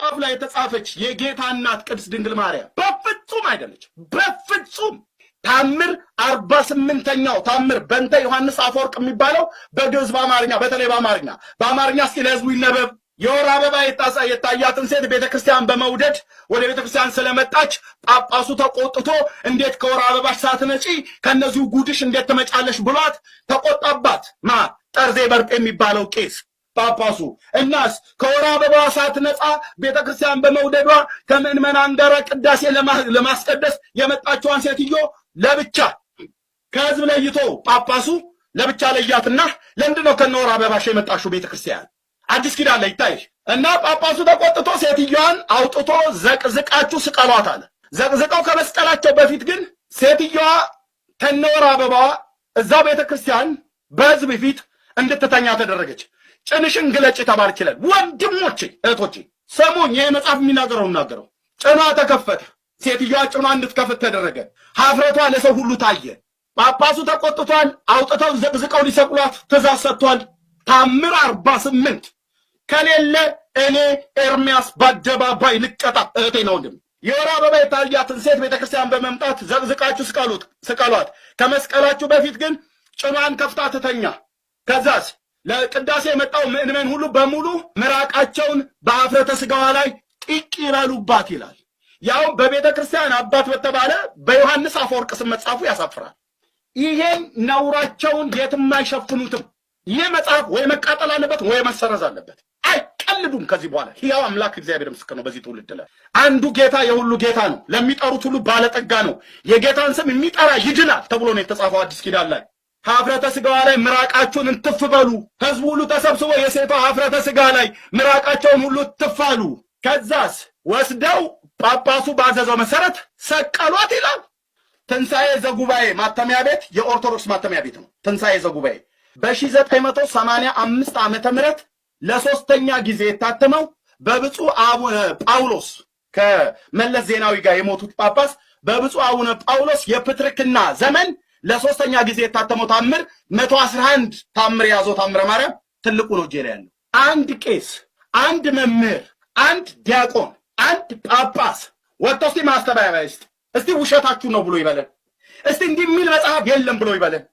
መጽሐፍ ላይ የተጻፈች የጌታ እናት ቅድስት ድንግል ማርያም በፍጹም አይደለች። በፍጹም ታምር 48ኛው ታምር በእንተ ዮሐንስ አፈወርቅ የሚባለው በግዕዝ በአማርኛ በተለይ በአማርኛ እስኪ ለህዝቡ ይነበብ። የወር አበባ የታያትን ሴት ቤተክርስቲያን በመውደድ ወደ ቤተክርስቲያን ስለመጣች ጳጳሱ ተቆጥቶ እንዴት ከወር አበባሽ ሳትነጪ ከነዚሁ ጉድሽ እንዴት ትመጫለሽ ብሏት ተቆጣባት። ጠርዜ በርጤ የሚባለው ቄስ ጳጳሱ። እናስ ከወር አበባ ሳትነጻ ቤተክርስቲያን በመውደዷ ከምዕመናን ጋር ቅዳሴ ለማስቀደስ የመጣችዋን ሴትዮ ለብቻ ከህዝብ ለይቶ ጳጳሱ ለብቻ ለያትና ለምንድን ነው ከነወር አበባሽ የመጣሽው ቤተክርስቲያን አዲስ ኪዳን ላይ ይታይ እና ጳጳሱ ተቆጥቶ ሴትዮዋን አውጥቶ ዘቅዝቃችሁ ስቀሏት አለ። ዘቅዝቀው ከመስቀላቸው በፊት ግን ሴትዮዋ ከነወር አበባዋ እዛ ቤተክርስቲያን በህዝብ ፊት እንድትተኛ ተደረገች። ጭንሽን ግለጭ ተባል ይችላል። ወንድሞቼ እህቶቼ ሰሙኝ። ይሄ መጽሐፍ የሚናገረው ጭኗ ተከፈተ። ሴትዮዋ ጭኗ እንድትከፍት ተደረገ። ሀፍረቷ ለሰው ሁሉ ታየ። ጳጳሱ ተቆጥቷል። አውጥተው ዘቅዝቀው ሊሰቅሏት ትእዛዝ ሰጥቷል። ታምር 48 ከሌለ እኔ ኤርሚያስ በአደባባይ ልቀጣ። እህቴ ነው ወንድም የወር አበባ የታያትን ሴት ቤተክርስቲያን በመምጣት ዘቅዝቃችሁ ስቀሏት። ከመስቀላችሁ በፊት ግን ጭኗን ከፍታ ትተኛ። ከዛስ ለቅዳሴ የመጣው ምእመን ሁሉ በሙሉ ምራቃቸውን በአፍረተ ስጋዋ ላይ ጢቅ ይበሉባት ይላል። ያው በቤተክርስቲያን አባት በተባለ በዮሐንስ አፈወርቅ ስም መጽሐፉ ያሳፍራል። ይሄን ነውራቸውን የትም አይሸፍኑትም። ይህ መጽሐፍ ወይ መቃጠል አለበት ወይ መሰረዝ አለበት። አይቀልዱም ከዚህ በኋላ። ሕያው አምላክ እግዚአብሔር ምስክር ነው። በዚህ ትውልድ ላይ አንዱ ጌታ የሁሉ ጌታ ነው፣ ለሚጠሩት ሁሉ ባለጠጋ ነው፣ የጌታን ስም የሚጠራ ይድናል ተብሎ ነው የተጻፈው አዲስ ኪዳን ላይ። ሀፍረተ ስጋዋ ላይ ምራቃችሁን እንትፍ በሉ። ህዝቡ ሁሉ ተሰብስቦ የሴቷ ሀፍረተ ስጋ ላይ ምራቃቸውን ሁሉ ትፋሉ። ከዛስ ወስደው ጳጳሱ ባዘዘው መሰረት ሰቀሏት ይላል። ትንሣኤ ዘጉባኤ ማተሚያ ቤት የኦርቶዶክስ ማተሚያ ቤት ነው። ትንሣኤ ዘጉባኤ በ1985 ዓመተ ምህረት ለሶስተኛ ጊዜ የታተመው በብፁዕ አቡነ ጳውሎስ ከመለስ ዜናዊ ጋር የሞቱት ጳጳስ በብፁዕ አቡነ ጳውሎስ የፕትርክና ዘመን ለሶስተኛ ጊዜ የታተመው ታምር 111 ታምር የያዘው ታምረ ማርያም ትልቁ ነው። እጄ ላይ ያለው አንድ ቄስ፣ አንድ መምህር፣ አንድ ዲያቆን፣ አንድ ጳጳስ ወጥቶ እስቲ ማስተባበያ እስቲ ውሸታችሁ ነው ብሎ ይበለን። እስቲ እንዲህ የሚል መጽሐፍ የለም ብሎ ይበለን።